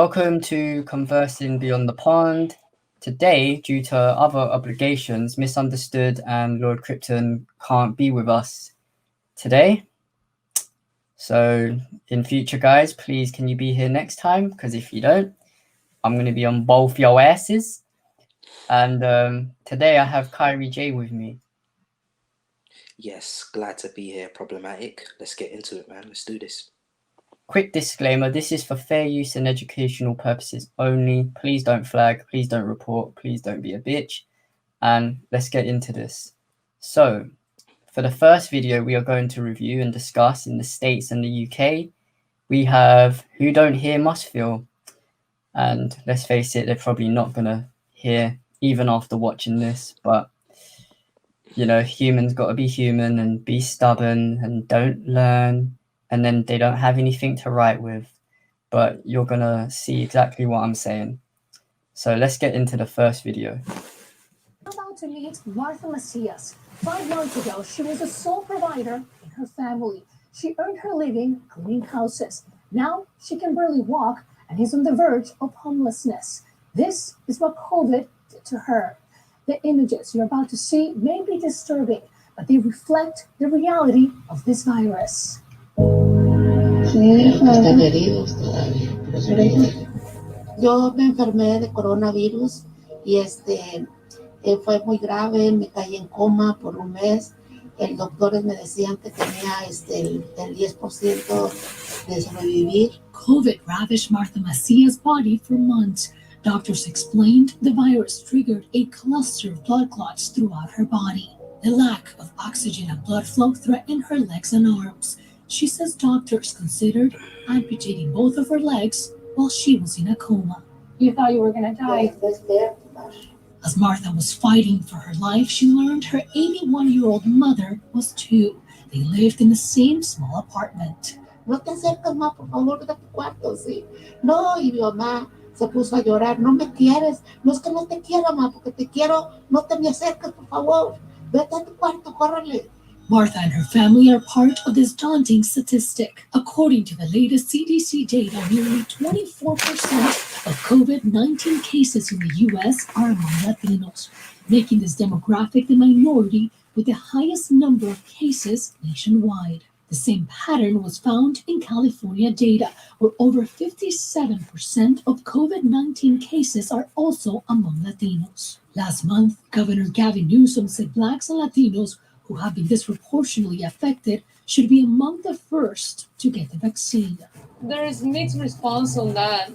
Welcome to Conversing Beyond the Pond. Today, due to other obligations, Misunderstood and Lord Krypton can't be with us today. So in future, guys, please can you be here next time? Because if you don't, I'm going to be on both your asses. And today I have Kyrie J with me. Yes, glad to be here, Problematic. Let's get into it, man. Let's do this. Quick disclaimer, this is for fair use and educational purposes only. Please don't flag, please don't report, please don't be a bitch. And let's get into this. So, for the first video we are going to review and discuss in the States and the UK, we have Who Don't Hear Must Feel. And let's face it, they're probably not going to hear even after watching this, but you know, humans got to be human and be stubborn and don't learn, and then they don't have anything to write with. But you're going to see exactly what I'm saying. So let's get into the first video. About to meet Martha Macias. 5 months ago, she was a sole provider in her family. She earned her living cleaning houses. Now she can barely walk and is on the verge of homelessness. This is what COVID did to her. The images you're about to see may be disturbing, but they reflect the reality of this virus. Están heridos todavía. Yo me enfermé de coronavirus y fue muy grave, me caí en coma por un mes. El doctores me decían que tenía el 10% de sobrevivir. COVID ravaged Martha Macias' body for months. Doctors explained the virus triggered a cluster of blood clots throughout her body. The lack of oxygen and blood flow threatened her legs and arms. She says doctors considered amputating both of her legs while she was in a coma. You thought you were going to die? As Martha was fighting for her life, she learned her 81-year-old mother was too. They lived in the same small apartment. No te acercas, ma, por favor, vete a tu cuarto, sí. No, y mi mamá se puso a llorar. No me quieres. No es que no te quiera, ma, porque te quiero. No te me acercas, por favor. Vete a tu cuarto, córrele. Martha and her family are part of this daunting statistic. According to the latest CDC data, nearly 24% of COVID-19 cases in the U.S. are among Latinos, making this demographic the minority with the highest number of cases nationwide. The same pattern was found in California data, where over 57% of COVID-19 cases are also among Latinos. Last month, Governor Gavin Newsom said Blacks and Latinos who have been disproportionately affected should be among the first to get the vaccine. There is mixed response on that.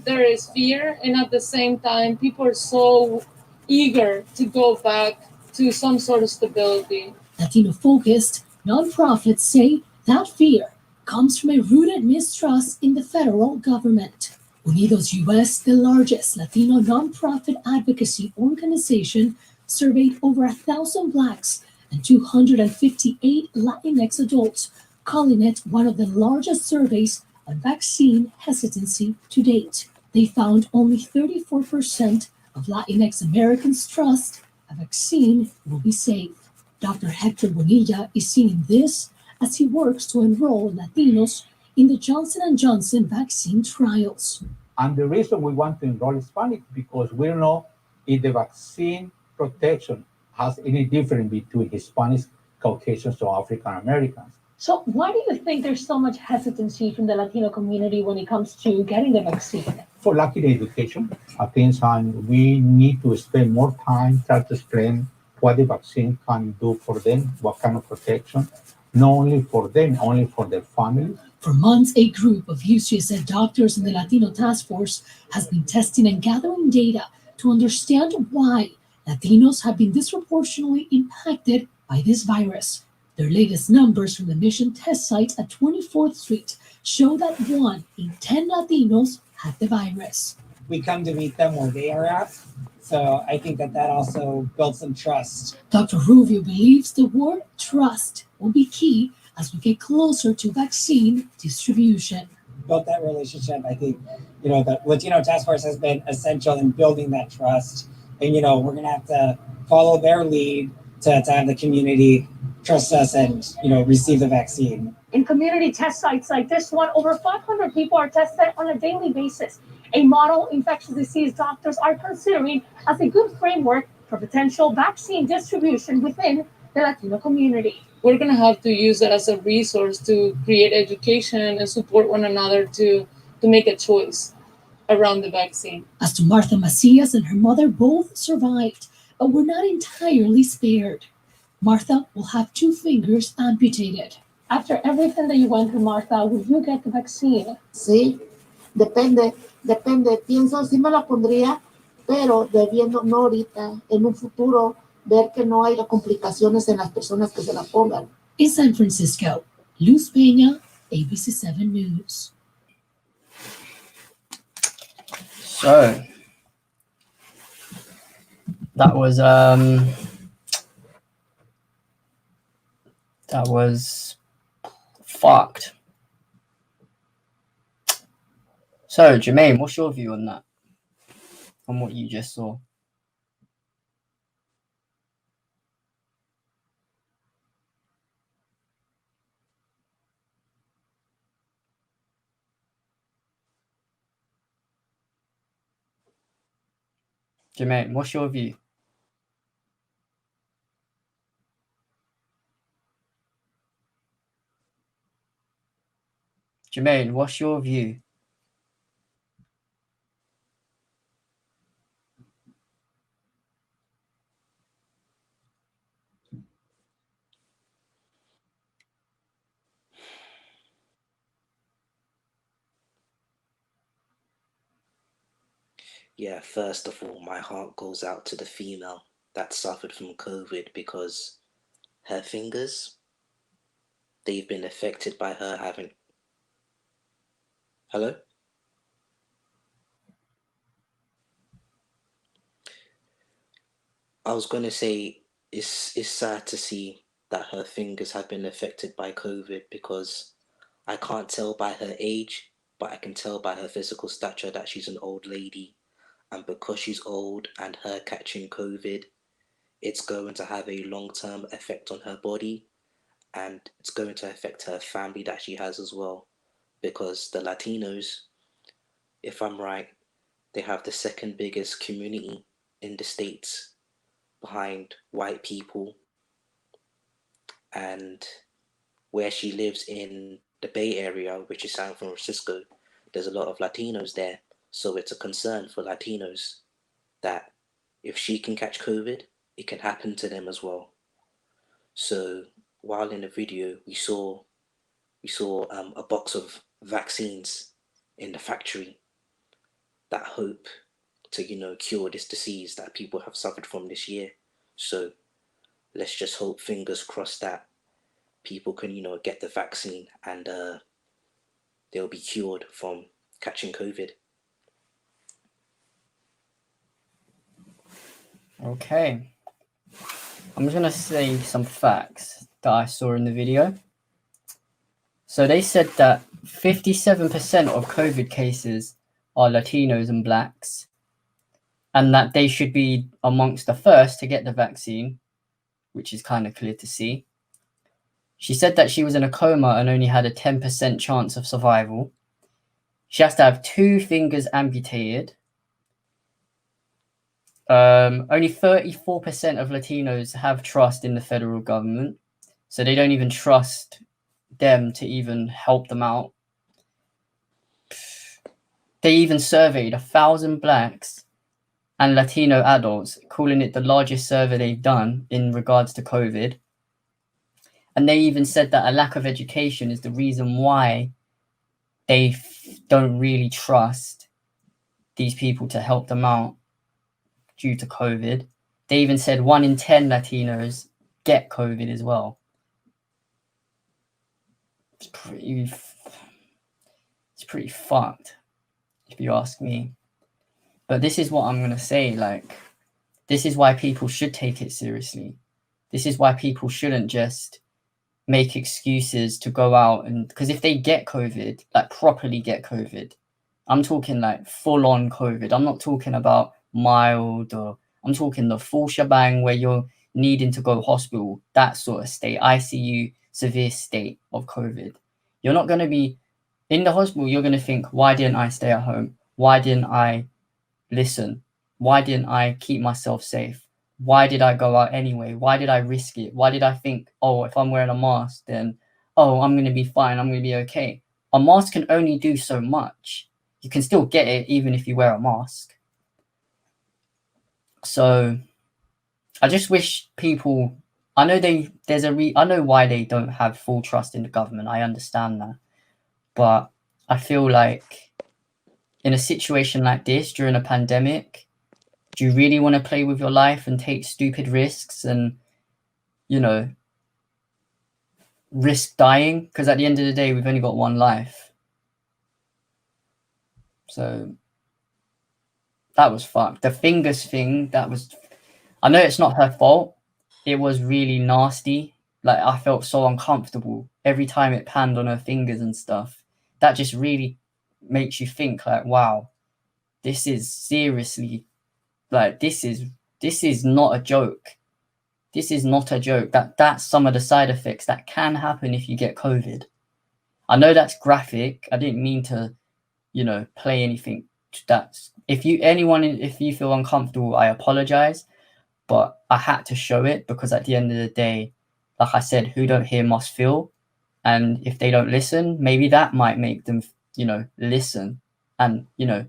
There is fear, and at the same time, people are so eager to go back to some sort of stability. Latino-focused nonprofits say that fear comes from a rooted mistrust in the federal government. Unidos US, the largest Latino nonprofit advocacy organization, surveyed over 1,000 Blacks and 258 Latinx adults, calling it one of the largest surveys on vaccine hesitancy to date. They found only 34% of Latinx Americans trust a vaccine will be safe. Dr. Hector Bonilla is seeing this as he works to enroll Latinos in the Johnson & Johnson vaccine trials. And the reason we want to enroll Hispanic because we don't know if the vaccine protection has any difference between Hispanics, Caucasians, or African Americans. So why do you think there's so much hesitancy from the Latino community when it comes to getting the vaccine? For lack of education, I think we need to spend more time trying to explain what the vaccine can do for them, what kind of protection, not only for them, only for their families. For months, a group of UCSF doctors in the Latino Task Force has been testing and gathering data to understand why Latinos have been disproportionately impacted by this virus. Their latest numbers from the Mission test site at 24th Street show that 1 in 10 Latinos have the virus. We come to meet them where they are at, so I think that also builds some trust. Dr. Rubio believes the word trust will be key as we get closer to vaccine distribution. Built that relationship. I think, the Latino Task Force has been essential in building that trust. And, we're going to have to follow their lead to have the community trust us and, receive the vaccine. In community test sites like this one, over 500 people are tested on a daily basis, a model infectious disease doctors are considering as a good framework for potential vaccine distribution within the Latino community. We're going to have to use it as a resource to create education and support one another to make a choice around the vaccine. As to Martha Macias and her mother, both survived, but were not entirely spared. Martha will have 2 fingers amputated. After everything that you went through, Martha, will you get the vaccine? Sí, depende. Pienso sí me la pondría, pero debiendo, no ahorita, en un futuro, ver que no haya complicaciones en las personas que se la pongan. In San Francisco, Luz Peña, ABC 7 News. So that was fucked. So Jermaine, what's your view on that? On what you just saw? Jermaine, what's your view? Jermaine, what's your view? Yeah, first of all, my heart goes out to the female that suffered from COVID because her fingers, they've been affected by her having... Hello? I was going to say, it's sad to see that her fingers have been affected by COVID because I can't tell by her age, but I can tell by her physical stature that she's an old lady. And because she's old and her catching COVID, it's going to have a long-term effect on her body, and it's going to affect her family that she has as well. Because the Latinos, if I'm right, they have the second biggest community in the States behind white people. And where she lives in the Bay Area, which is San Francisco, there's a lot of Latinos there. So it's a concern for Latinos that if she can catch COVID, it can happen to them as well. So while in the video, we saw a box of vaccines in the factory that hope to, cure this disease that people have suffered from this year. So let's just hope, fingers crossed, that people can, get the vaccine and they'll be cured from catching COVID. Okay. I'm just going to say some facts that I saw in the video. So they said that 57% of COVID cases are Latinos and Blacks, and that they should be amongst the first to get the vaccine, which is kind of clear to see. She said that she was in a coma and only had a 10% chance of survival. She has to have 2 fingers amputated. Only 34% of Latinos have trust in the federal government, so they don't even trust them to even help them out. They even surveyed 1,000 Blacks and Latino adults, calling it the largest survey they've done in regards to COVID. And they even said that a lack of education is the reason why they don't really trust these people to help them out due to COVID. They even said 1 in 10 Latinos get COVID as well. It's pretty fucked, if you ask me. But this is what I'm going to say, this is why people should take it seriously. This is why people shouldn't just make excuses to go out, and because if they get COVID, properly get COVID, I'm talking full on COVID. I'm not talking about mild, or I'm talking the full shebang where you're needing to go hospital, that sort of state, ICU, severe state of COVID. You're not going to be in the hospital. You're going to think, why didn't I stay at home? Why didn't I listen? Why didn't I keep myself safe? Why did I go out anyway? Why did I risk it? Why did I think, oh, if I'm wearing a mask, then, oh, I'm going to be fine. I'm going to be okay. A mask can only do so much. You can still get it even if you wear a mask. So I just wish people, I know I know why they don't have full trust in the government. I understand that. But I feel like in a situation like this during a pandemic, do you really want to play with your life and take stupid risks and, you know, risk dying? Because at the end of the day, we've only got one life. So that was fucked. The fingers thing, I know it's not her fault. It was really nasty. Like, I felt so uncomfortable every time it panned on her fingers and stuff. That just really makes you think, like, wow, this is seriously, like, this is not a joke. This is not a joke. That's some of the side effects that can happen if you get COVID. I know that's graphic. I didn't mean to, you know, play anything. That's if you feel uncomfortable, I apologize. But I had to show it because at the end of the day, like I said, who don't hear must feel. And if they don't listen, maybe that might make them, you know, listen and, you know,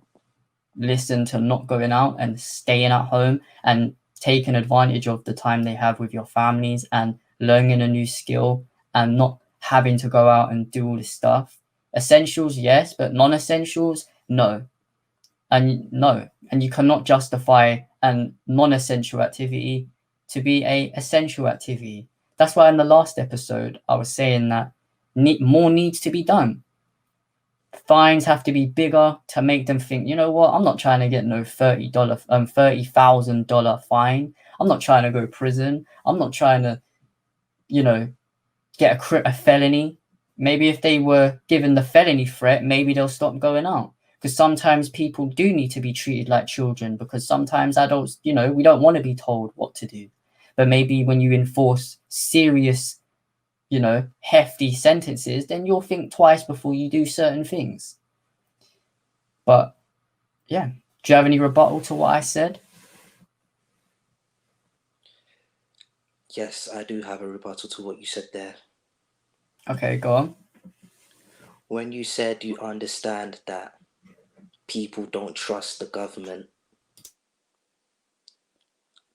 listen to not going out and staying at home and taking advantage of the time they have with your families and learning a new skill and not having to go out and do all this stuff. Essentials, yes, but non-essentials, no. And you cannot justify a non-essential activity to be a essential activity. That's why in the last episode I was saying that more needs to be done. Fines have to be bigger to make them think, you know what, I'm not trying to get no $30,000 fine. I'm not trying to go to prison. I'm not trying to, you know, get a felony. Maybe if they were given the felony threat, maybe they'll stop going out. Because sometimes people do need to be treated like children, because sometimes adults, you know, we don't want to be told what to do. But maybe when you enforce serious, you know, hefty sentences, then you'll think twice before you do certain things. But yeah, do you have any rebuttal to what I said? Yes, I do have a rebuttal to what you said there. Okay, go on. When you said you understand that people don't trust the government,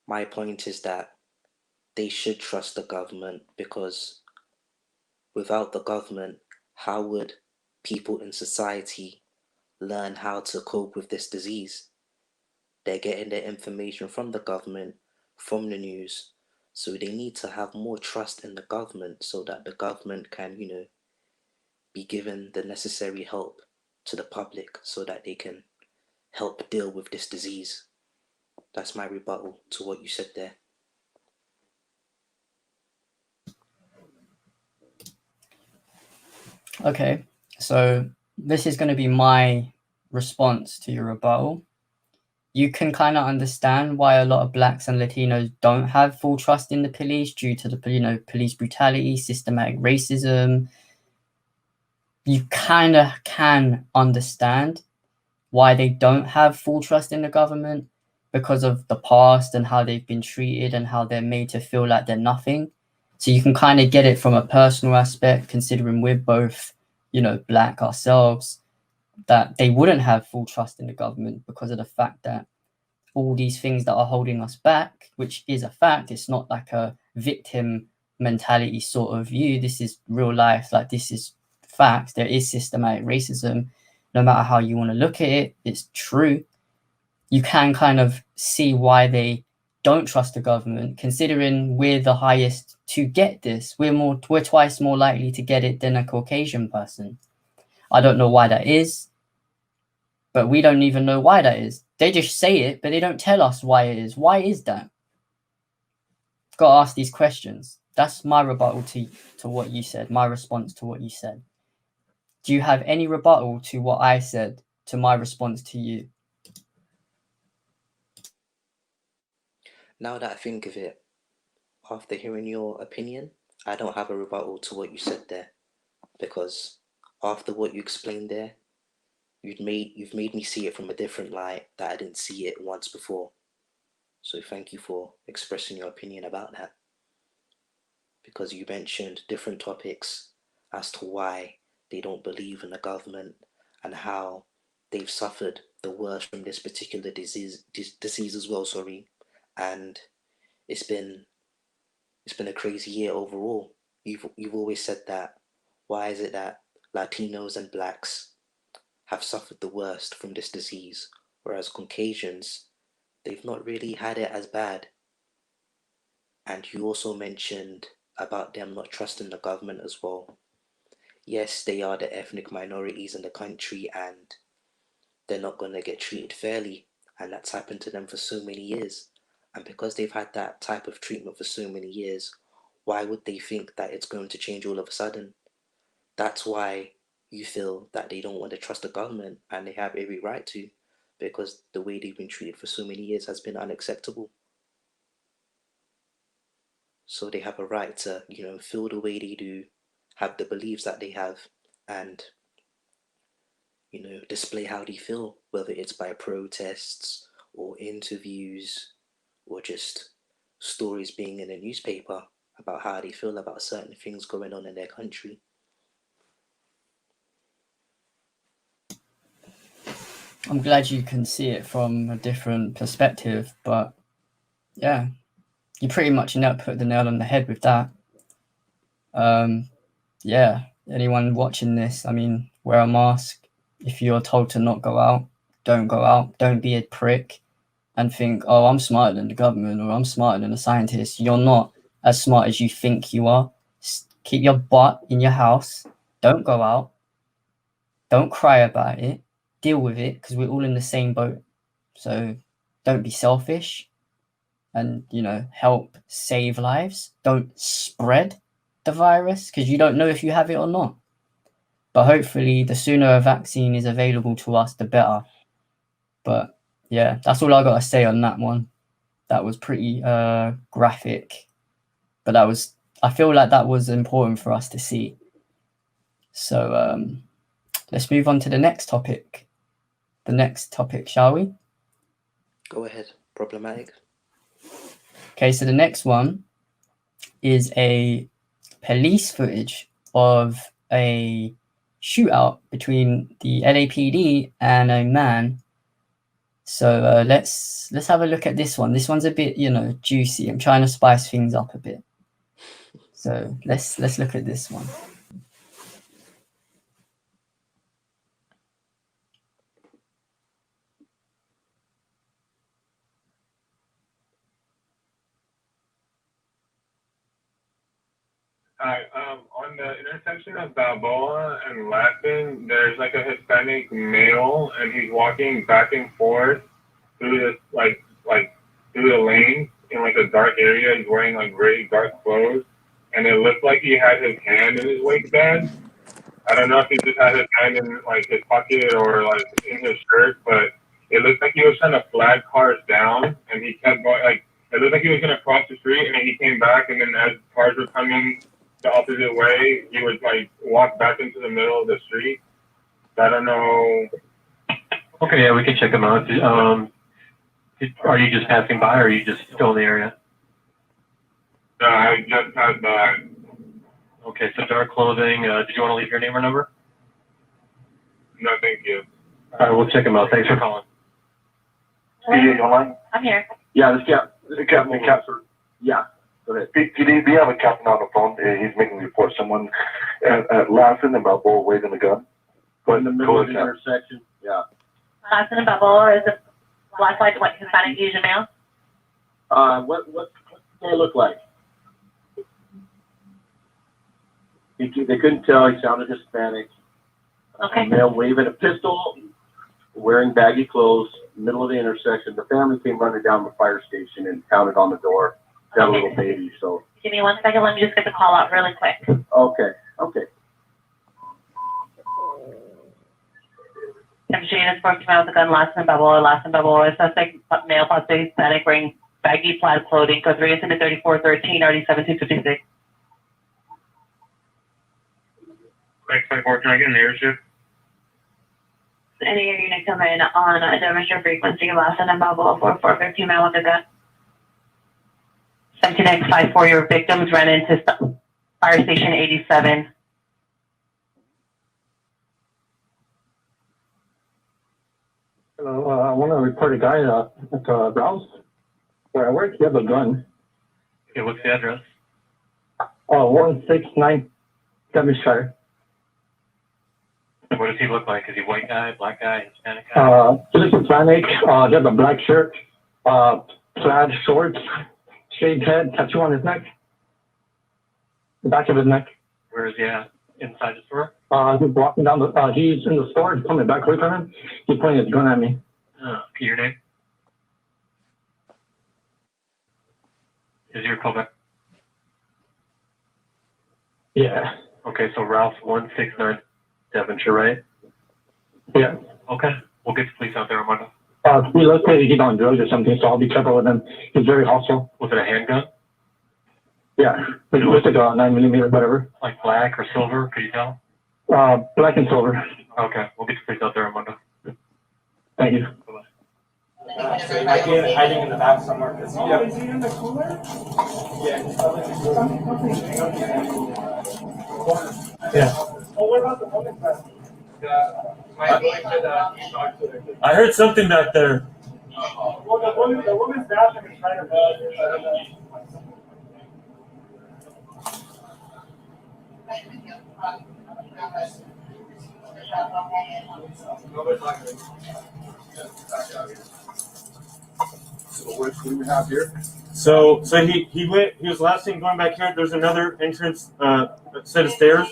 my point is that they should trust the government, because without the government, how would people in society learn how to cope with this disease? They're getting their information from the government, from the news. So they need to have more trust in the government so that the government can, you know, be given the necessary help to the public so that they can help deal with this disease. That's my rebuttal to what you said there. Okay, so this is going to be my response to your rebuttal. You can kind of understand why a lot of blacks and Latinos don't have full trust in the police due to the, you know, police brutality, systematic racism. You kind of can understand why they don't have full trust in the government, because of the past and how they've been treated and how they're made to feel like they're nothing. So you can kind of get it from a personal aspect, considering we're both, you know, black ourselves, that they wouldn't have full trust in the government because of the fact that all these things that are holding us back, which is a fact, it's not like a victim mentality sort of view. This is real life. Like, this is facts. There is systematic racism. No matter how you want to look at it, it's true. You can kind of see why they don't trust the government, considering we're the highest to get this. We're twice more likely to get it than a Caucasian person. I don't know why that is, but we don't even know why that is. They just say it, but they don't tell us why it is. Why is that? Got to ask these questions. That's my rebuttal to what you said, my response to what you said. Do you have any rebuttal to what I said, to my response to you? Now that I think of it, after hearing your opinion, I don't have a rebuttal to what you said there, because after what you explained there, you've made me see it from a different light that I didn't see it once before. So thank you for expressing your opinion about that. Because you mentioned different topics as to why they don't believe in the government and how they've suffered the worst from this particular disease as well, sorry. And it's been a crazy year overall. You've always said that. Why is it that Latinos and blacks have suffered the worst from this disease, whereas Caucasians, they've not really had it as bad? And you also mentioned about them not trusting the government as well. Yes, they are the ethnic minorities in the country and they're not going to get treated fairly. And that's happened to them for so many years. And because they've had that type of treatment for so many years, why would they think that it's going to change all of a sudden? That's why you feel that they don't want to trust the government, and they have every right to, because the way they've been treated for so many years has been unacceptable. So they have a right to, feel the way they do, have the beliefs that they have, and, display how they feel, whether it's by protests or interviews or just stories being in the newspaper about how they feel about certain things going on in their country. I'm glad you can see it from a different perspective, but yeah, you pretty much put the nail on the head with that. Yeah, anyone watching this, I mean, wear a mask. If you're told to not go out, don't go out. Don't be a prick and think, oh, I'm smarter than the government or I'm smarter than a scientist. You're not as smart as you think you are. Keep your butt in your house. Don't go out. Don't cry about it. Deal with it, because we're all in the same boat. So don't be selfish and, help save lives. Don't spread the virus, because you don't know if you have it or not. But hopefully the sooner a vaccine is available to us, the better. But yeah, that's all I got to say on that one. That was pretty graphic, but I feel like that was important for us to see. So let's move on to the next topic. The next topic, shall we? Go ahead. Problematic. Okay, so the next one is a police footage of a shootout between the LAPD and a man. So let's have a look at this one. This one's a bit, juicy. I'm trying to spice things up a bit. So let's look at this one. Hi, on the intersection of Balboa and Latin, there's like a Hispanic male, and he's walking back and forth through this like through the lane in like a dark area. He's wearing like very dark clothes, and it looked like he had his hand in his waist bag. I don't know if he just had his hand in like his pocket or like in his shirt, but it looked like he was trying to flag cars down, and he kept going. Like it looked like he was gonna cross the street, and then he came back, and then as cars were coming the opposite way, he would like walk back into the middle of the street. So I don't know. Okay, yeah, we can check them out. Are you just passing by, or are you just still in the area? No, I just passed by. Okay, so dark clothing. Did you want to leave your name or number? No, thank you. All right, we'll check them out. Thanks for calling. PD, you online? I'm here. Yeah, this captain. Yeah, go ahead. PD, we have a captain on the phone. He's making a report. Someone at Lassen and Balboa waving a gun. In the middle of the intersection. Yeah. Lassen and Balboa is a black, white, Hispanic, Asian male. What do they look like? They couldn't tell. He sounded Hispanic. Okay. A male waving a pistol, wearing baggy clothes, middle of the intersection. The family came running down the fire station and pounded on the door. Got a little baby, so. Give me 1 second. Let me just get the call out really quick. Okay. Temperature unit spoke to out with the gun. Lassen and Balboa. Suspect male, possibly Hispanic, wearing baggy plaid clothing. Code 3 incident 3413, RD 1756. X54, can I get an airship? Any unit come in on a demonstration frequency, Lassen and Balboa 4415 man with a gun. 17954, your victims ran into Fire Station 87. Hello, I want to report a guy at Browse where I work. He has a gun. Okay, what's the address? 169 Devonshire. What does he look like? Is he white guy, black guy, Hispanic guy? He's Hispanic. He has a black shirt, plaid shorts, shaved head, tattoo on his neck, the back of his neck. Where is he at? Inside the store? He's walking down the. He's in the store. He's coming back away from him. He's pointing his gun at me. Your name? Is your call back? Yeah. Okay, so Ralph 169 Devonshire, right? Yeah. Okay, we'll get the police out there, Armando. We look like he's on drugs or something, so I'll be careful with him. He's very hostile. Was it a handgun? Yeah, it looks like a 9mm, whatever. Like black or silver? Could you tell? Black and silver. Okay, we'll get the police out there, Armando. Thank you. I get it hiding in the back somewhere. Is he in the cooler? Yeah. Oh, what about the woman class? I heard something back there. Well, the woman's bathroom is right above. So what do we have here? So he went. He was last thing going back here. There's another entrance, set of stairs.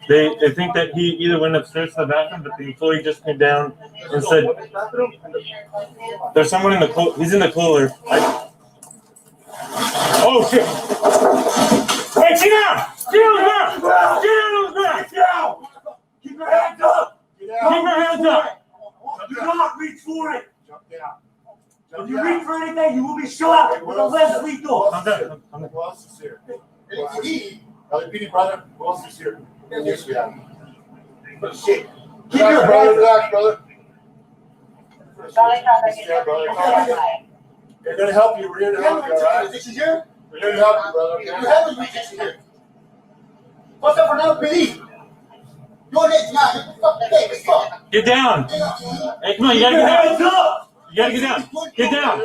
They think that he either went upstairs to the bathroom, but the employee just came down and said, "There's someone in the he's in the cooler." Oh shit! Hey, sit down! Get on the ground! Get on the ground! Get down! Keep your hands up! Keep your hands up! Do not reach for it! Jump down. If you reach for anything, you will be shot with a less lethal. Who else is here? LAPD. LAPD, brother. Who else is here? Yes, we have. Shit. Keep your hands up, brother. Yeah, brother. We're going to help you. We're here to help you, all right? Is this here? We're here to help you, brother. You have a rejection here. What's up for LAPD? Your name's not. Hey, what's up? Get down! Hey, come on, you gotta get down! You gotta get down! Get down!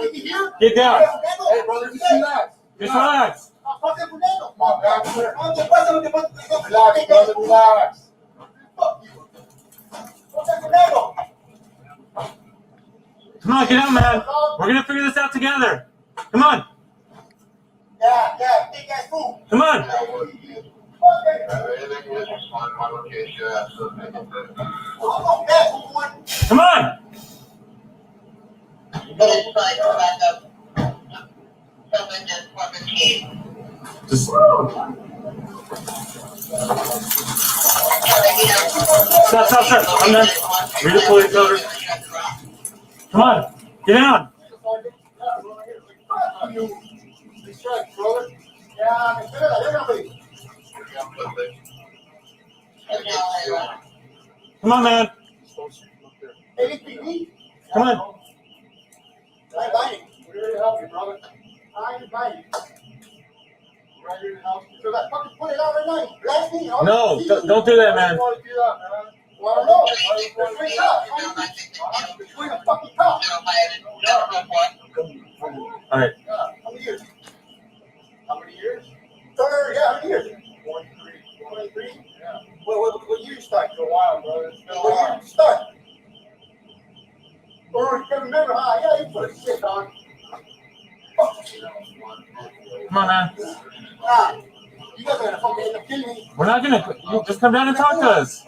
Get down! Hey, brother, just relax. Just relax! Relax, brother, relax. Come on, get out, man! We're gonna figure this out together! Come on! Yeah, big ass fool. Come on! Come on! Just stop. I'm done. Read the police order. Come on, get down. Come on, man. Come on. We're here to help you, brother. I'm inviting you. We're here to help you. So that fucking put it out right now. You blast me. No, don't do that, man. Well, I don't know. Between us. Between the fucking cops. All right. How many years? How many years? Third, yeah, how many years? 23. Yeah. What year you start? For a while, brother. It's been a while. What year you start? Or you can remember, huh? Yeah, you put a shit on. Come on, man. Nah. You guys are gonna fucking end up killing me. We're not gonna. You just come down and talk to us.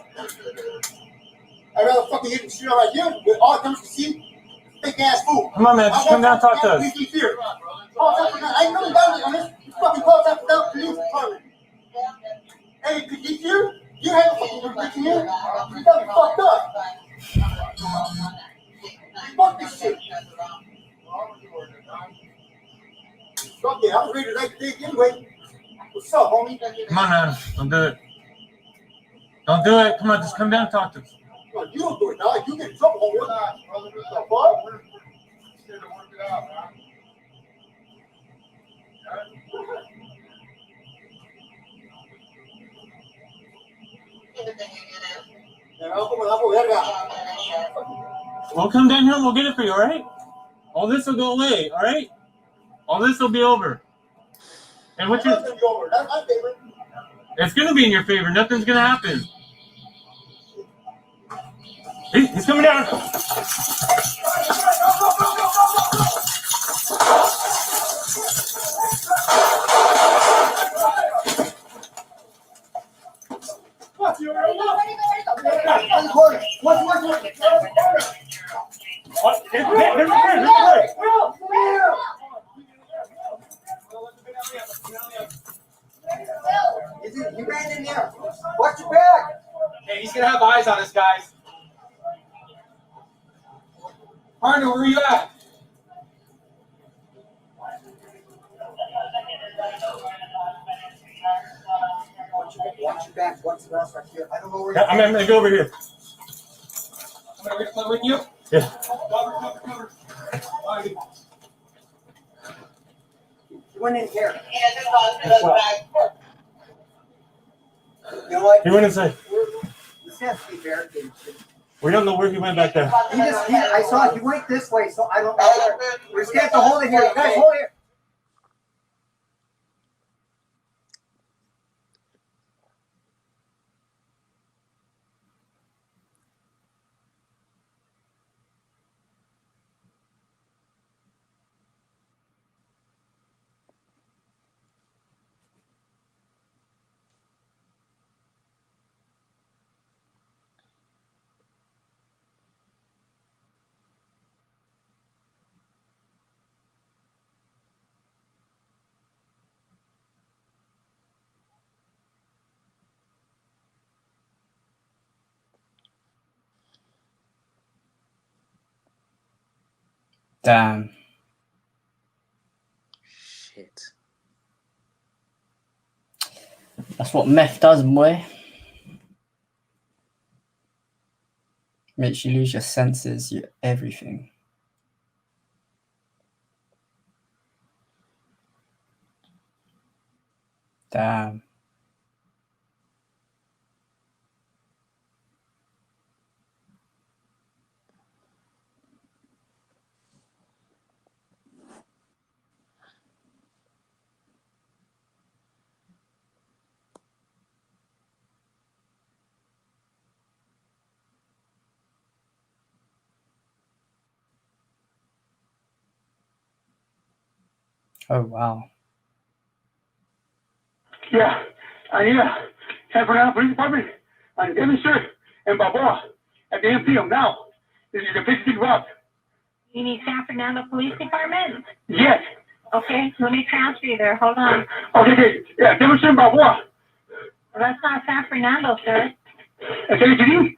I'd rather fucking hit the shit right here with all comes to see. Big ass fool. Come on, man. Just come down and talk to us. I ain't coming down on this. You fucking call that without police department. Hey, could you here? You have a fucking information here? You got me fucked up. Fuck this shit. Fuck it, I was ready to write the thing anyway. What's up, homie? Come on, man. Don't do it. Don't do it. Come on, just come down and talk to us. No, you don't do it, dog. You get in trouble. What the fuck? We'll come down here and we'll get it for you, all right? All this will go away, all right? All this will be over. And what's your... That's my favorite. It's going to be in your favor. Nothing's going to happen. He's coming down. He ran in there. Watch your back. Hey, he's gonna have eyes on us, guys. Partner, where are you at? Watch your back. Watch the rest right here. I don't know where you're I'm going to go over here. I'm going to play with you. Yeah. Cover. He went in here. You know what? He went inside. This has to be barricaded. We don't know where he went back there. I saw it. He went this way, so I don't know. We're just going to have to hold it here. You guys hold it. Damn. Shit. That's what meth does, boy. Makes you lose your senses, your everything. Damn. Oh, wow. Yeah, I need a San Fernando Police Department on Devonshire and Balboa at the MPM now. This is the place to get robbed. You need San Fernando Police Department? Yes. Okay, let me transfer you there. Hold on. Okay. Yeah, Devonshire and Balboa. Well, that's not San Fernando, sir. LAPD?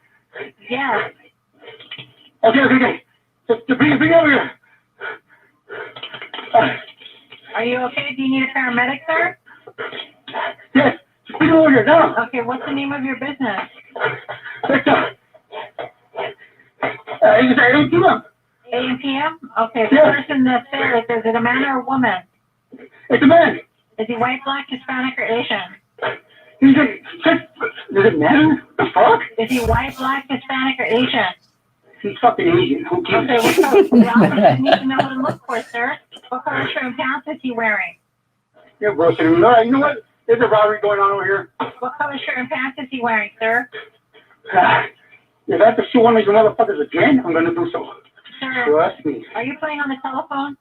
Yes. Okay. Just bring it over here. Are you okay? Do you need a paramedic, sir? Yes. Just bring it over here now. Okay, what's the name of your business? It's APM. APM? Okay, the Yes. person that's there, is it a man or a woman? It's a man. Is he white, black, Hispanic, or Asian? Does it matter? The fuck? Is he white, black, Hispanic, or Asian? He's fucking Asian. Who cares? Okay, what color? The officer needs to know what to look for, sir. What color shirt and pants is he wearing? You're bullshitting. All right, you know what? There's a robbery going on over here. What color shirt and pants is he wearing, sir? If I have to shoot one of these motherfuckers again, I'm gonna do so. Sir, Trust me. are you playing on the telephone?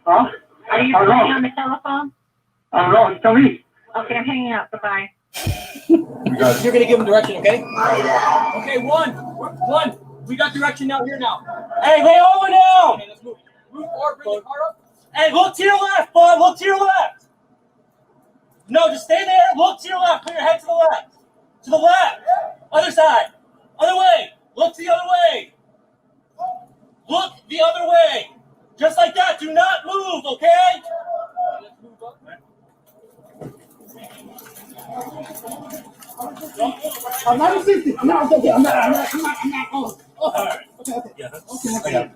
Huh? Are you I don't playing know. on the telephone? I don't know. You tell me. Okay, I'm hanging up. Bye-bye. You're gonna give him direction, okay? Okay, one. We got direction now. Here now. Hey, lay over now. Okay, let's move. Move forward. Bring the car up. Hey, look to your left, bud. Look to your left. No, just stay there. Look to your left. Put your head to the left. To the left. Other side. Other way. Look to the other way. Look the other way. Just like that. Do not move, okay? Let's move up. I'm not resisting. I'm not. Okay. I'm not. Oh. Alright. Okay. Yeah, that's Okay. I got it.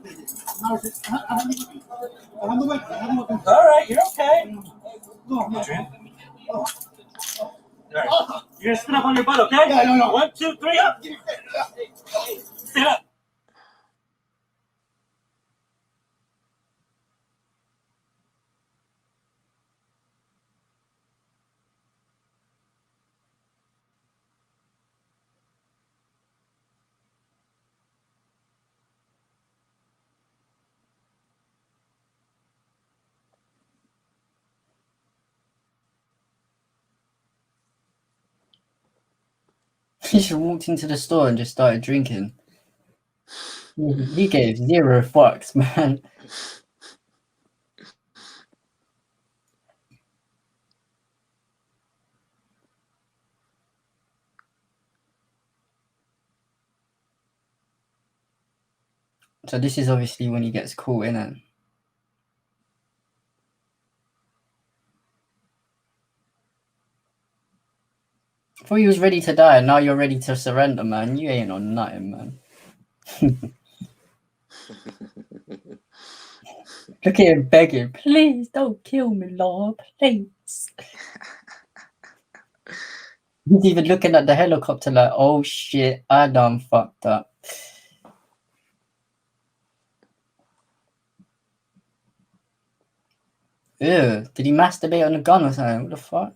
I'm not resisting. I have the weapon. I have the weapon. Alright, you're okay. No. Adrian. Oh. Alright. You're gonna spin up on your butt, okay? Yeah, no. 1, 2, 3, up. Stand up. He just walked into the store and just started drinking. He gave 0 fucks, man. So this is obviously when he gets caught, innit? I thought he was ready to die, and now you're ready to surrender, man. You ain't on nothing, man. Look at him begging, please don't kill me, Lord, please. He's even looking at the helicopter like, oh shit, I done fucked up. Ew, did he masturbate on a gun or something? What the fuck?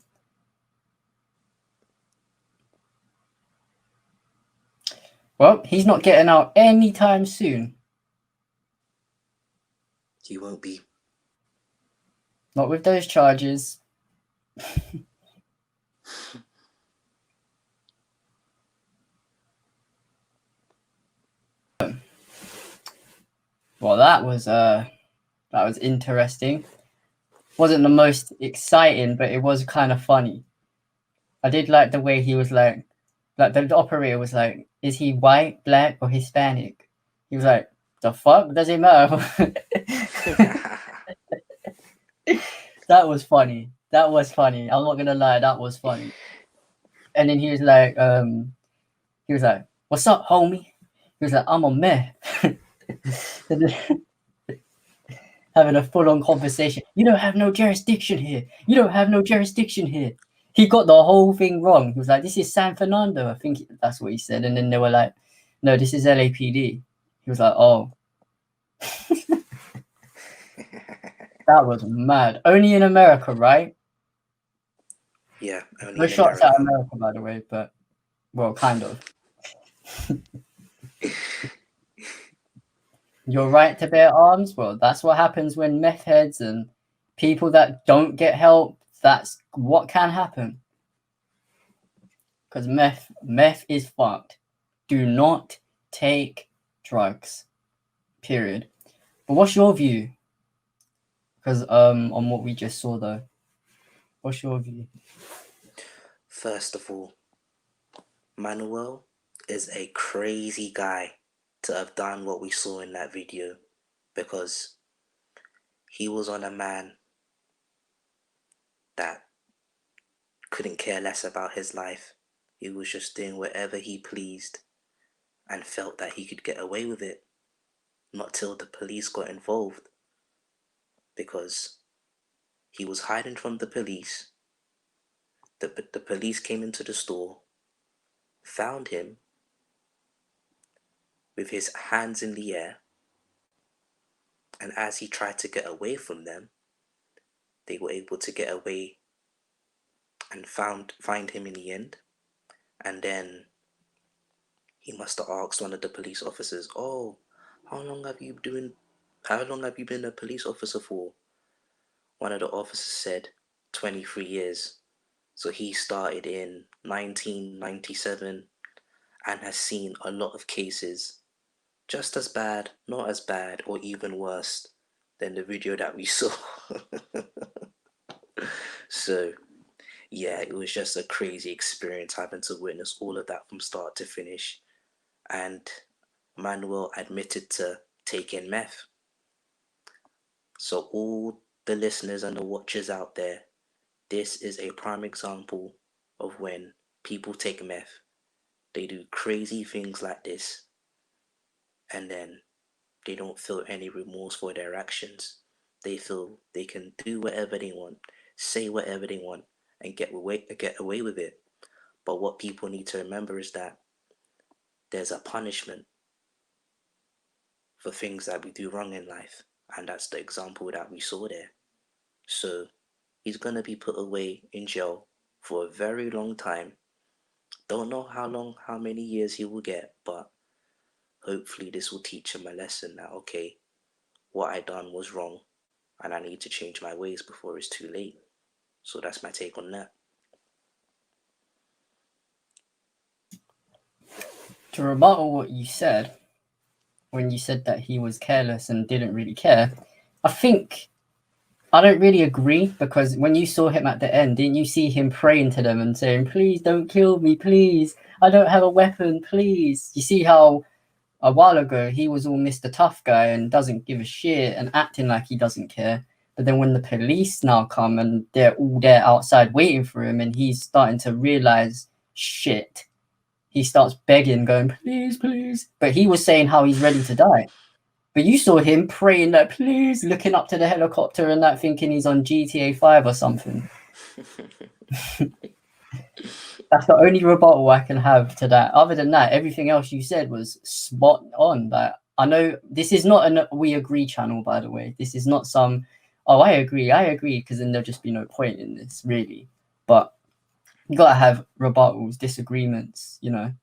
Well, he's not getting out anytime soon. He won't be. Not with those charges. Well, that was interesting. Wasn't the most exciting, but it was kind of funny. I did like the way he was like the operator was like, is he white, black, or Hispanic? He was like, the fuck does it matter? That was funny. That was funny. I'm not gonna lie, that was funny. And then he was like, what's up, homie? He was like, I'm a meh. Having a full-on conversation. You don't have no jurisdiction here. You don't have no jurisdiction here. He got the whole thing wrong. He was like, this is San Fernando. I think that's what he said. And then they were like, no, this is LAPD. He was like, oh. That was mad. Only in America, right? Yeah, only No in shots America. at America, by the way, but, well, kind of. Your right to bear arms? Well, that's what happens when meth heads and people that don't get help, that's what can happen. Because meth is fucked. Do not take drugs. Period. But what's your view? Because on what we just saw though. What's your view? First of all, Manuel is a crazy guy to have done what we saw in that video, because he was on a man that couldn't care less about his life. He was just doing whatever he pleased and felt that he could get away with it. Not till the police got involved, because he was hiding from the police. The police came into the store, found him with his hands in the air, and as he tried to get away from them, they were able to get away and find him in the end. And then he must have asked one of the police officers, oh, how long have you been a police officer for? One of the officers said 23 years. So he started in 1997 and has seen a lot of cases, just as bad, not as bad, or even worse than the video that we saw. So yeah, it was just a crazy experience having to witness all of that from start to finish. And Manuel admitted to taking meth. So all the listeners and the watchers out there, this is a prime example of when people take meth, they do crazy things like this, and then they don't feel any remorse for their actions. They feel they can do whatever they want, say whatever they want, and get away with it. But what people need to remember is that there's a punishment for things that we do wrong in life, and that's the example that we saw there. So he's gonna be put away in jail for a very long time. Don't know how long, how many years he will get, but hopefully this will teach him a lesson that, okay, what I done was wrong and I need to change my ways before it's too late. So that's my take on that. To rebuttal what you said, when you said that he was careless and didn't really care, I don't really agree, because when you saw him at the end, didn't you see him praying to them and saying, please don't kill me, please, I don't have a weapon, please? You see how a while ago he was all Mr. Tough Guy and doesn't give a shit and acting like he doesn't care. But then when the police now come and they're all there outside waiting for him and he's starting to realize shit, he starts begging, going, please, please. But he was saying how he's ready to die. But you saw him praying that, please, looking up to the helicopter and that, thinking he's on GTA 5 or something. That's the only rebuttal I can have to that. Other than that, everything else you said was spot on. That I know this is not a We Agree channel, by the way. This is not some, oh, I agree, because then there'll just be no point in this, really. But you got to have rebuttals, disagreements, you know.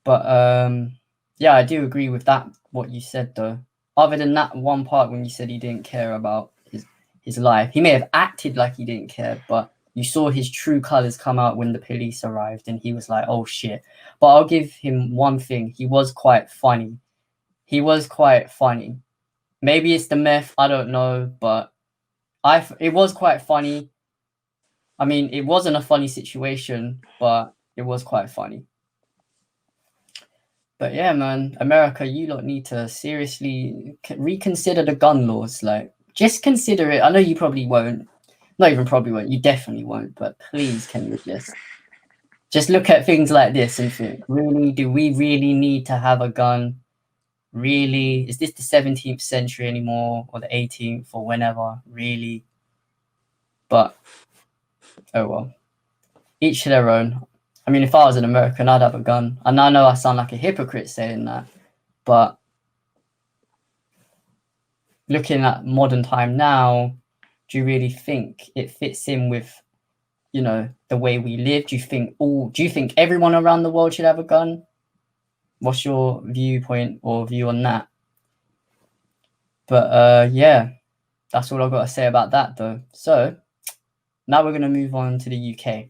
But yeah, I do agree with that, what you said, though. Other than that one part when you said he didn't care about his life. He may have acted like he didn't care, but you saw his true colors come out when the police arrived and he was like, oh shit. But I'll give him one thing. He was quite funny. Maybe it's the meth, I don't know, but it was quite funny. I mean, it wasn't a funny situation, but it was quite funny. But yeah, man, America, you lot need to seriously reconsider the gun laws. Like, just consider it. I know you probably won't. Not even probably won't. You definitely won't. But please, can you just look at things like this and think, really, do we really need to have a gun? Really? Is this the 17th century anymore, or the 18th, or whenever? Really? But, oh well. Each to their own. I mean, if I was an American, I'd have a gun. And I know I sound like a hypocrite saying that, but looking at modern time now, do you really think it fits in with, you know, the way we live? Do you think everyone around the world should have a gun? What's your viewpoint or view on that? But yeah, that's all I've got to say about that, though. So now we're going to move on to the UK.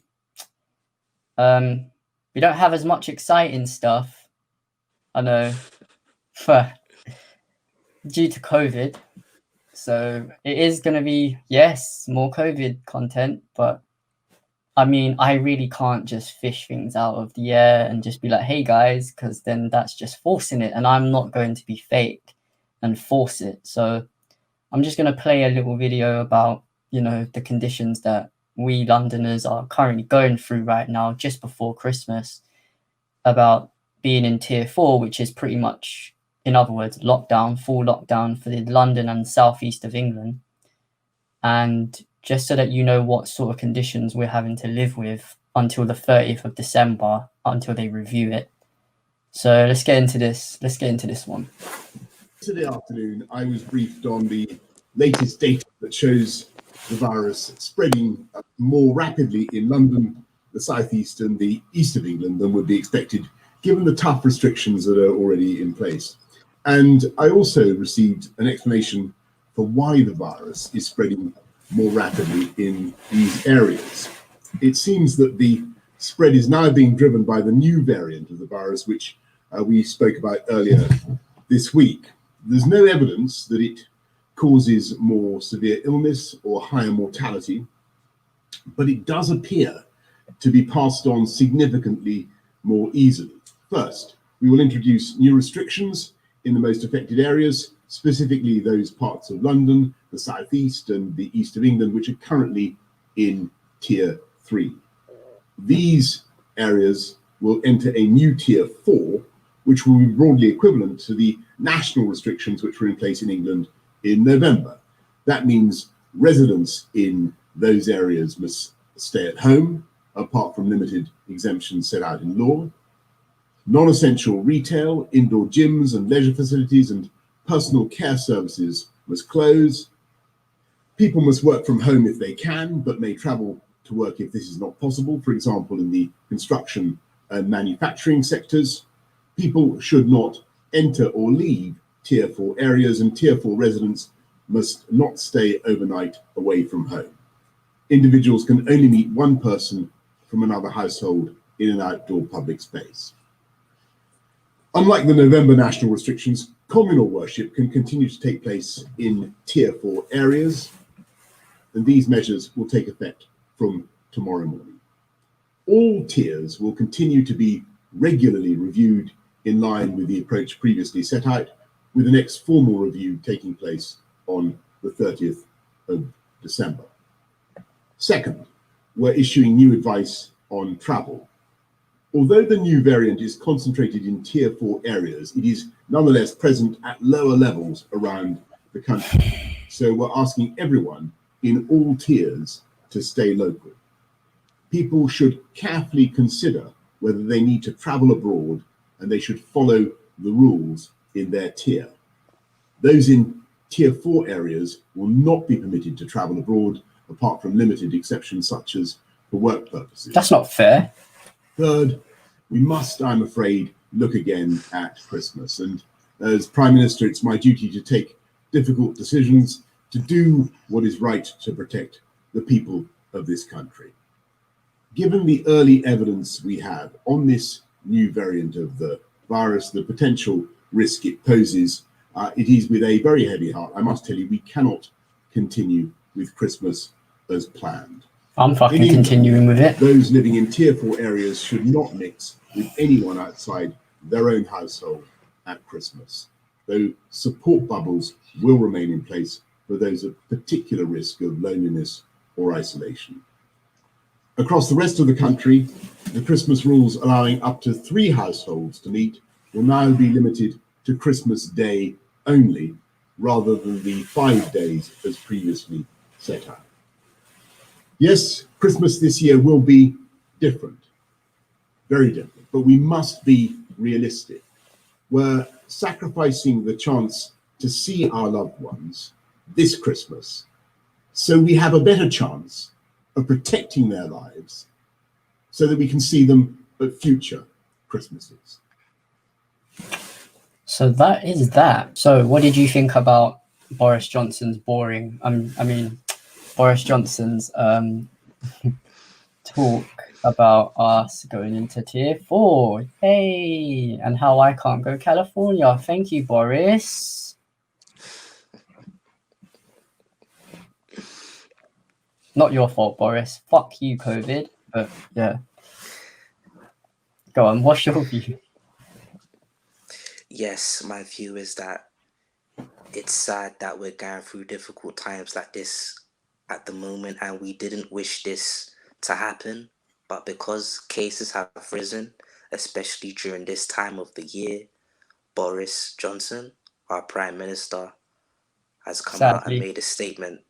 We don't have as much exciting stuff, I know, due to COVID. So it is going to be, yes, more COVID content, but I mean, I really can't just fish things out of the air and just be like, hey guys, because then that's just forcing it, and I'm not going to be fake and force it. So I'm just going to play a little video about, you know, the conditions that we Londoners are currently going through right now, just before Christmas, about being in tier 4, which is pretty much, in other words, lockdown, full lockdown for the London and southeast of England. And just so that you know what sort of conditions we're having to live with until the 30th of December, until they review it. So let's get into this. Let's get into this one. Yesterday afternoon, I was briefed on the latest data that shows the virus spreading more rapidly in London, the southeast and the east of England than would be expected, given the tough restrictions that are already in place. And I also received an explanation for why the virus is spreading more rapidly in these areas. It seems that the spread is now being driven by the new variant of the virus, which we spoke about earlier this week. There's no evidence that it causes more severe illness or higher mortality, but it does appear to be passed on significantly more easily. First, we will introduce new restrictions in the most affected areas, specifically those parts of London, the southeast and the east of England, which are currently in tier 3. These areas will enter a new tier 4, which will be broadly equivalent to the national restrictions which were in place in England in November. That means residents in those areas must stay at home, apart from limited exemptions set out in law. Non-essential retail, indoor gyms and leisure facilities and personal care services must close. People must work from home if they can, but may travel to work if this is not possible, for example, in the construction and manufacturing sectors. People should not enter or leave tier 4 areas, and tier 4 residents must not stay overnight away from home. Individuals can only meet one person from another household in an outdoor public space. Unlike the November national restrictions, communal worship can continue to take place in tier 4 areas, and these measures will take effect from tomorrow morning. All tiers will continue to be regularly reviewed in line with the approach previously set out, with the next formal review taking place on the 30th of December. Second, we're issuing new advice on travel. Although the new variant is concentrated in tier 4 areas, it is nonetheless present at lower levels around the country. So we're asking everyone in all tiers to stay local. People should carefully consider whether they need to travel abroad, and they should follow the rules in their tier. Those in tier 4 areas will not be permitted to travel abroad, apart from limited exceptions such as for work purposes. That's not fair. Third, we must, I'm afraid, look again at Christmas. And as Prime Minister, it's my duty to take difficult decisions, to do what is right to protect the people of this country. Given the early evidence we have on this new variant of the virus, the potential risk it poses, it is with a very heavy heart, I must tell you, we cannot continue with Christmas as planned. I'm fucking continuing with it. Those living in tier 4 areas should not mix with anyone outside their own household at Christmas, though support bubbles will remain in place for those at particular risk of loneliness or isolation. Across the rest of the country, the Christmas rules allowing up to 3 households to meet will now be limited to Christmas Day only, rather than the 5 days as previously set out. Yes, Christmas this year will be different, very different, but we must be realistic. We're sacrificing the chance to see our loved ones this Christmas, so we have a better chance of protecting their lives so that we can see them at future Christmases. So that is that. So what did you think about Boris Johnson's Boris Johnson's talk about us going into tier 4? Hey, and how I can't go California. Thank you, Boris. Not your fault, Boris. Fuck you, COVID. But yeah. Go on, what's your view? Yes, my view is that it's sad that we're going through difficult times like this at the moment, and we didn't wish this to happen, but because cases have risen, especially during this time of the year, Boris Johnson, our Prime Minister, has come out and made a statement.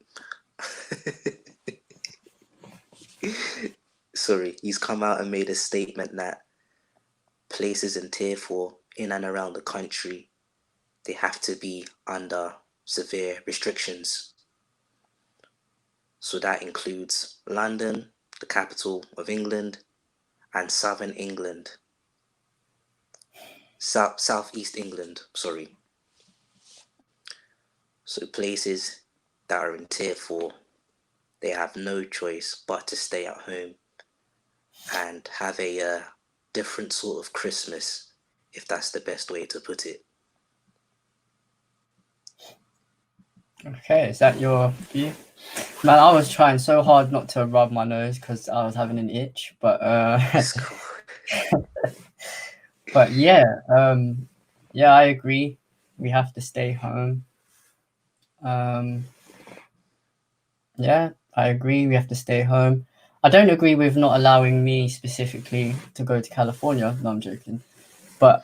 He's come out and made a statement that places in tier 4 in and around the country, they have to be under severe restrictions. So that includes London, the capital of England, and southern England. Southeast England, sorry. So places that are in tier 4, they have no choice but to stay at home and have a different sort of Christmas, if that's the best way to put it. Okay, is that your view? Man, I was trying so hard not to rub my nose because I was having an itch, but but yeah, I agree. We have to stay home. Yeah, I agree. We have to stay home. I don't agree with not allowing me specifically to go to California. No, I'm joking. But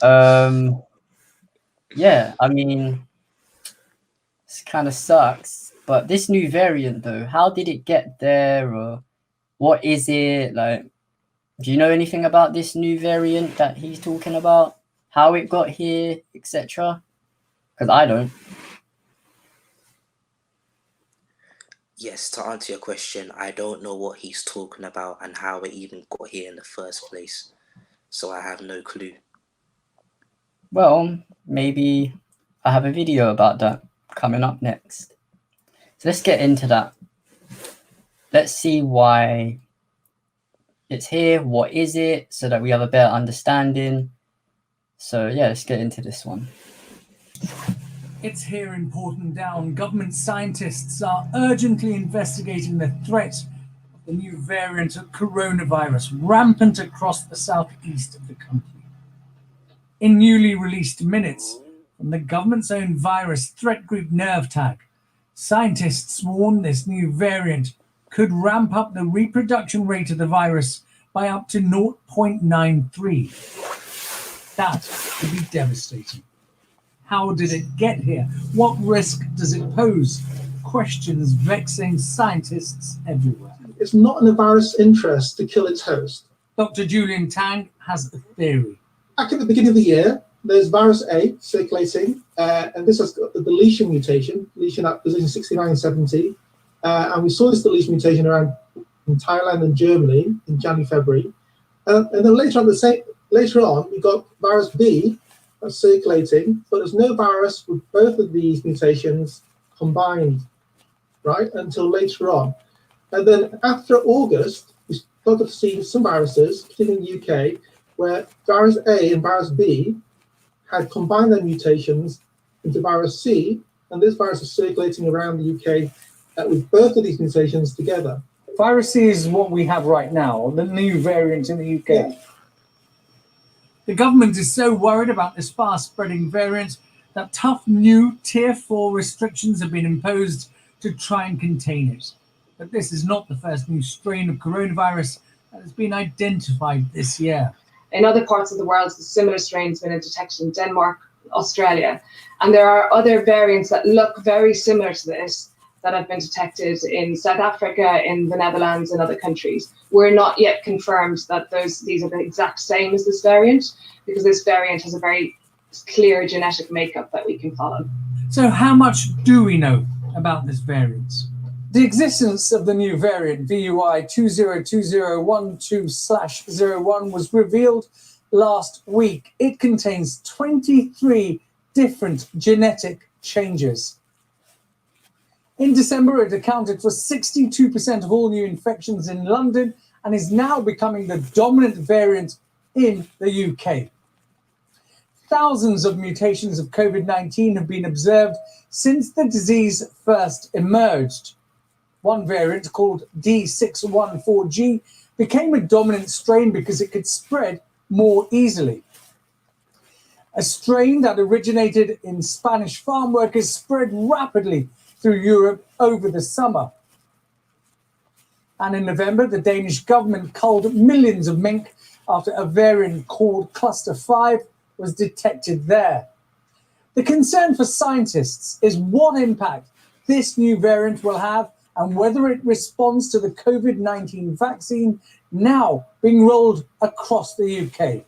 yeah, I mean, it kind of sucks. But this new variant, though, how did it get there, or what is it like? Do you know anything about this new variant that he's talking about? How it got here, etc.? Because I don't. Yes, to answer your question, I don't know what he's talking about and how it even got here in the first place. So I have no clue. Well, maybe I have a video about that coming up next. So let's get into that. Let's see why it's here. What is it? So that we have a better understanding. So yeah, let's get into this one. It's here in Porton Down. Government scientists are urgently investigating the threat of the new variant of coronavirus rampant across the southeast of the country. In newly released minutes from the government's own virus threat group NerveTag, scientists warn this new variant could ramp up the reproduction rate of the virus by up to 0.93. That could be devastating. How did it get here? What risk does it pose? Questions vexing scientists everywhere. It's not in the virus' interest to kill its host. Dr. Julian Tang has a theory. Back at the beginning of the year, there's virus A circulating, and this has got the deletion mutation, deletion at position 69 and 70. And we saw this deletion mutation around in Thailand and Germany in January, February. And then later on, we got virus B that's circulating, but there's no virus with both of these mutations combined, right, until later on. And then after August, we started to see some viruses, particularly in the UK, where virus A and virus B had combined their mutations into virus C, and this virus is circulating around the UK with both of these mutations together. Virus C is what we have right now, the new variant in the UK. Yeah. The government is so worried about this fast-spreading variant that tough new Tier 4 restrictions have been imposed to try and contain it. But this is not the first new strain of coronavirus that has been identified this year. In other parts of the world, the similar strains have been detected in Denmark, Australia, and there are other variants that look very similar to this that have been detected in South Africa, in the Netherlands, and other countries. We're not yet confirmed that these are the exact same as this variant, because this variant has a very clear genetic makeup that we can follow. So how much do we know about this variant? The existence of the new variant, VUI 202012/01, was revealed last week. It contains 23 different genetic changes. In December, it accounted for 62% of all new infections in London and is now becoming the dominant variant in the UK. Thousands of mutations of COVID-19 have been observed since the disease first emerged. One variant, called D614G, became a dominant strain because it could spread more easily. A strain that originated in Spanish farm workers spread rapidly through Europe over the summer. And in November, the Danish government culled millions of mink after a variant called Cluster 5 was detected there. The concern for scientists is what impact this new variant will have and whether it responds to the COVID-19 vaccine now being rolled across the UK.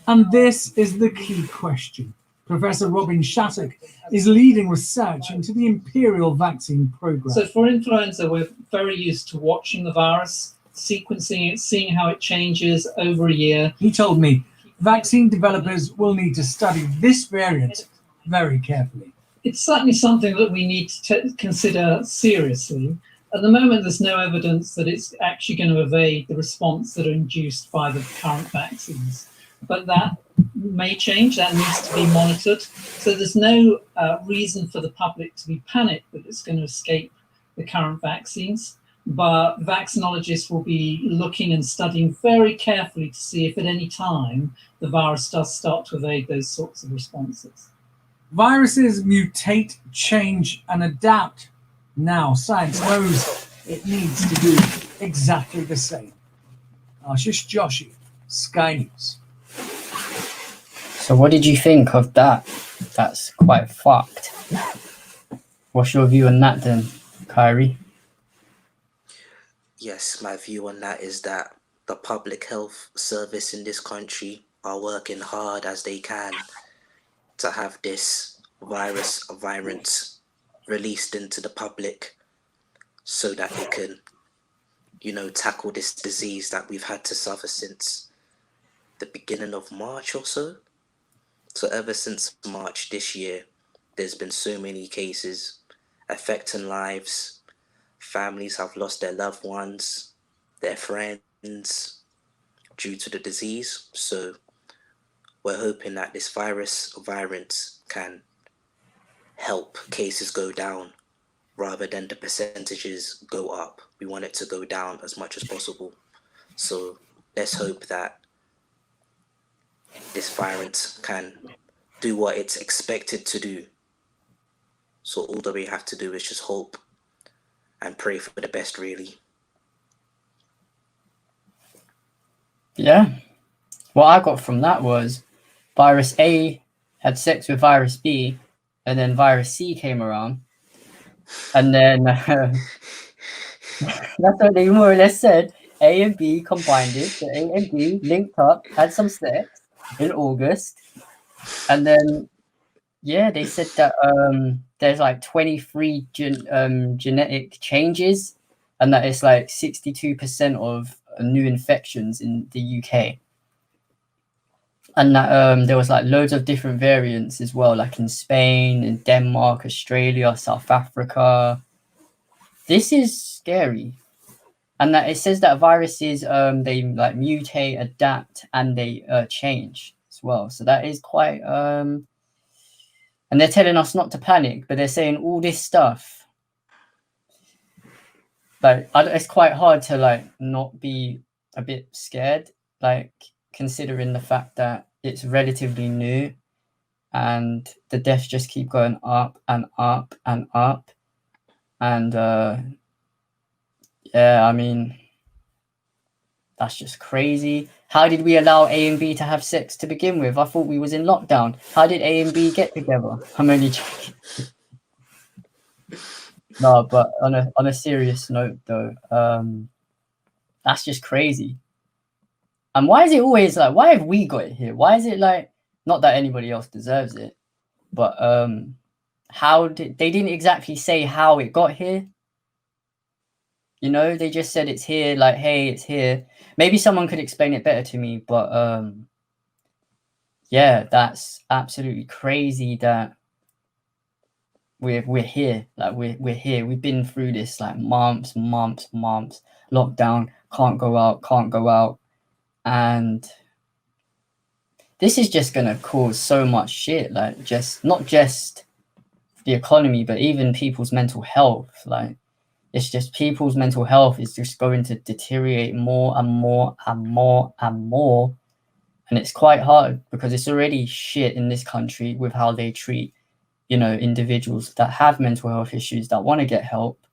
And this is the key question. Professor Robin Shattuck is leading research into the Imperial vaccine program. So for influenza, we're very used to watching the virus, sequencing it, seeing how it changes over a year. He told me vaccine developers will need to study this variant very carefully. It's certainly something that we need to consider seriously. At the moment, there's no evidence that it's actually going to evade the response that are induced by the current vaccines. But that may change, that needs to be monitored. So there's no reason for the public to be panicked that it's going to escape the current vaccines. But vaccinologists will be looking and studying very carefully to see if at any time the virus does start to evade those sorts of responses. Viruses mutate, change, and adapt. Now, science knows it needs to do exactly the same. Ashish Joshi, Sky News. So what did you think of that? That's quite fucked. What's your view on that then, Kyrie? Yes, my view on that is that the public health service in this country are working hard as they can to have this virus released into the public so that it can, tackle this disease that we've had to suffer since the beginning of March or so. So ever since March this year, there's been so many cases affecting lives. Families have lost their loved ones, their friends, due to the disease. So we're hoping that this variant can help cases go down rather than the percentages go up. We want it to go down as much as possible. So let's hope that this variant can do what it's expected to do. So all that we have to do is just hope and pray for the best, really. Yeah. What I got from that was virus A had sex with virus B, and then virus C came around. And then that's what they more or less said. A and B combined it. So A and B linked up, had some sex in August. And then, yeah, they said that there's like 23 genetic changes, and that it's like 62% of new infections in the UK. And that there was like loads of different variants as well, like in Spain, in Denmark, Australia, South Africa. This is scary. And that it says that viruses, they like mutate, adapt, and they change as well. So that is quite... and they're telling us not to panic, but they're saying all this stuff. Like, it's quite hard to like not be a bit scared, like considering the fact that it's relatively new and the deaths just keep going up and up and up. And yeah, I mean, that's just crazy. How did we allow A and B to have sex to begin with? I thought we was in lockdown. How did A and B get together? I'm only joking. No, but on a serious note though, that's just crazy. And why is it always like, why have we got it here? Why is it like, not that anybody else deserves it, but how did they didn't exactly say how it got here? You know, they just said it's here, like, hey, it's here. Maybe someone could explain it better to me, but yeah, that's absolutely crazy that we're here. Like we're here. We've been through this like months, lockdown, can't go out. And this is just gonna cause so much shit, like just not just the economy, but even people's mental health. Like it's just people's mental health is just going to deteriorate more and more and more and more. And it's quite hard because it's already shit in this country with how they treat, individuals that have mental health issues that want to get help.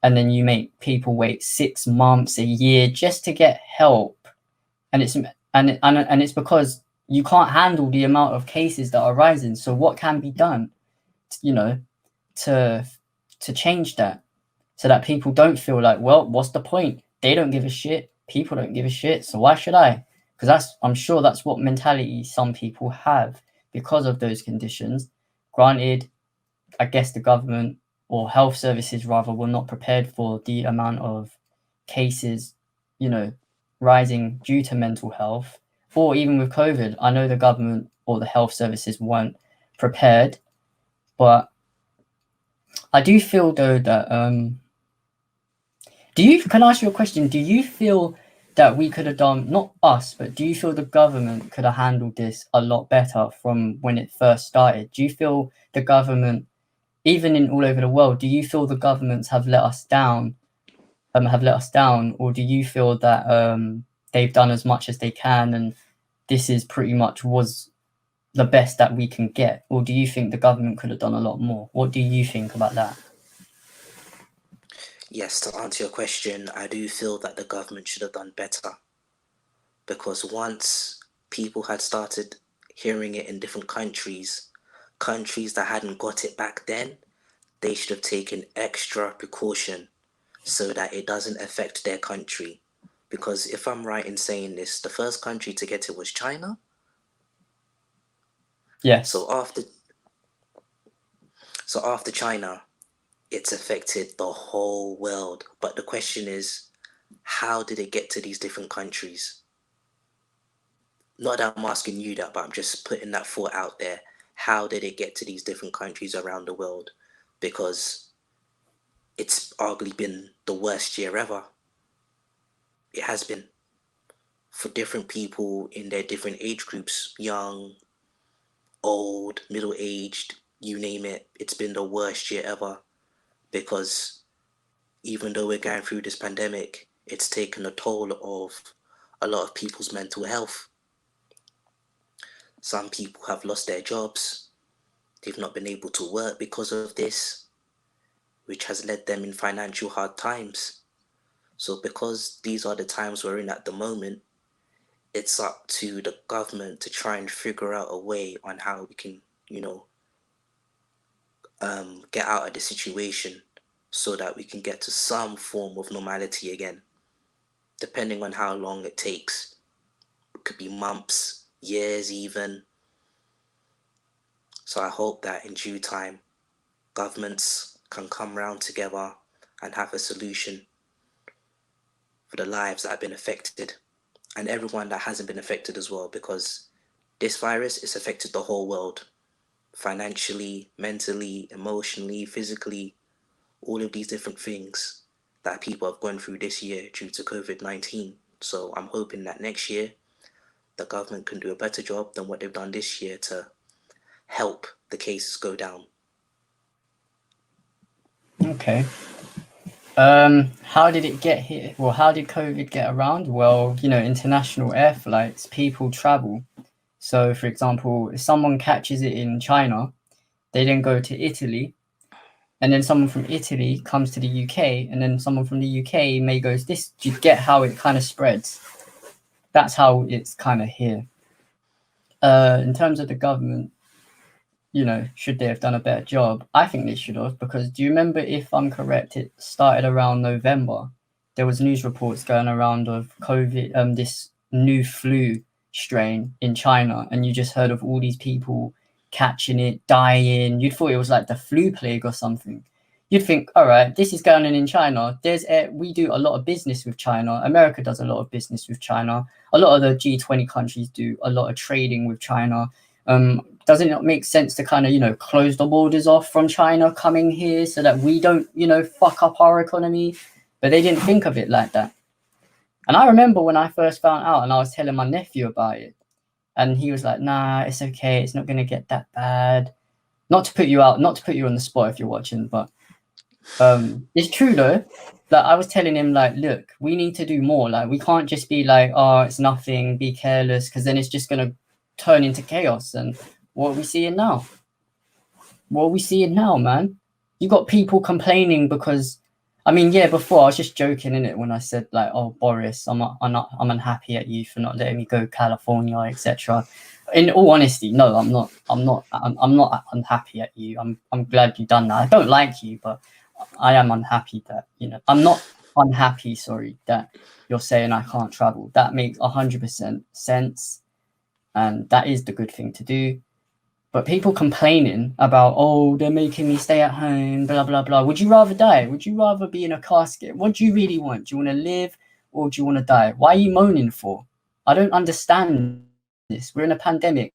And then you make people wait 6 months, a year just to get help. And it's because you can't handle the amount of cases that are rising. So what can be done, to change that, so that people don't feel like, well, what's the point? They don't give a shit. People don't give a shit. So why should I? Because I'm sure that's what mentality some people have because of those conditions. Granted, I guess the government or health services rather were not prepared for the amount of cases, rising due to mental health, or even with COVID. I know the government or the health services weren't prepared, but I do feel though that can I ask you a question? Do you feel that we could have done, not us, but do you feel the government could have handled this a lot better from when it first started? Do you feel the government, even in all over the world, do you feel the governments have let us down? Or do you feel that they've done as much as they can and this is pretty much was the best that we can get? Or do you think the government could have done a lot more? What do you think about that? Yes, to answer your question, I do feel that the government should have done better, because once people had started hearing it in different countries that hadn't got it back then, they should have taken extra precaution so that it doesn't affect their country. Because if I'm right in saying this, the first country to get it was China. Yes. So after China, it's affected the whole world. But the question is, how did it get to these different countries? Not that I'm asking you that, but I'm just putting that thought out there. How did it get to these different countries around the world? Because it's arguably been the worst year ever. It has been. For different people in their different age groups, young, old, middle-aged, you name it, it's been the worst year ever. Because even though we're going through this pandemic, it's taken a toll of a lot of people's mental health. Some people have lost their jobs. They've not been able to work because of this, which has led them in financial hard times. So because these are the times we're in at the moment, it's up to the government to try and figure out a way on how we can, get out of the situation so that we can get to some form of normality again, depending on how long it takes. It could be months, years even. So I hope that in due time, governments can come round together and have a solution for the lives that have been affected, and everyone that hasn't been affected as well, because this virus has affected the whole world, financially, mentally, emotionally, physically, all of these different things that people have gone through this year due to COVID-19. So I'm hoping that next year the government can do a better job than what they've done this year to help the cases go down. Okay. How did it get here? Well, how did COVID get around? Well, international air flights, people travel. So, for example, if someone catches it in China, they then go to Italy, and then someone from Italy comes to the UK, and then someone from the UK may go to this. Do you get how it kind of spreads? That's how it's kind of here. In terms of the government, should they have done a better job? I think they should have, because do you remember, if I'm correct, it started around November. There was news reports going around of COVID, this new flu strain in China, and you just heard of all these people catching it, dying. You'd thought it was like the flu plague or something. You'd think, all right, this is going on in China. We do a lot of business with China. America does a lot of business with China. A lot of the G20 countries do a lot of trading with China. Doesn't it make sense to kind of, close the borders off from China coming here so that we don't, fuck up our economy? But they didn't think of it like that. And I remember when I first found out, and I was telling my nephew about it, and he was like, nah, it's okay. It's not going to get that bad. Not to put you on the spot if you're watching, but it's true though. That I was telling him, like, look, we need to do more. Like, we can't just be like, oh, it's nothing, be careless, because then it's just going to turn into chaos. And what are we seeing now? Man? You got people complaining because, before I was just joking in it when I said, like, oh, Boris, I'm unhappy at you for not letting me go California, etc. In all honesty, no, I'm not unhappy at you. I'm glad you've done that. I don't like you, but I am unhappy that, I'm not unhappy, sorry, that you're saying I can't travel. That makes 100% sense. And that is the good thing to do. But people complaining about, oh, they're making me stay at home, blah, blah, blah. Would you rather die? Would you rather be in a casket? What do you really want? Do you want to live or do you want to die? Why are you moaning for? I don't understand this. We're in a pandemic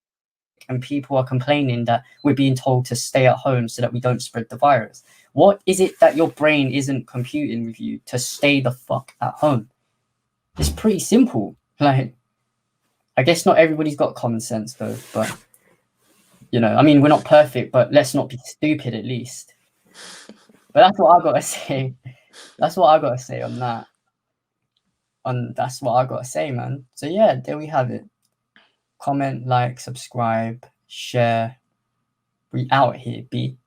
and people are complaining that we're being told to stay at home so that we don't spread the virus. What is it that your brain isn't computing with you to stay the fuck at home? It's pretty simple. Like, I guess not everybody's got common sense though, but we're not perfect, but let's not be stupid at least. But that's what I gotta say. That's what I gotta say on that. That's what I gotta say, man. So yeah, there we have it. Comment, like, subscribe, share. We out here, B.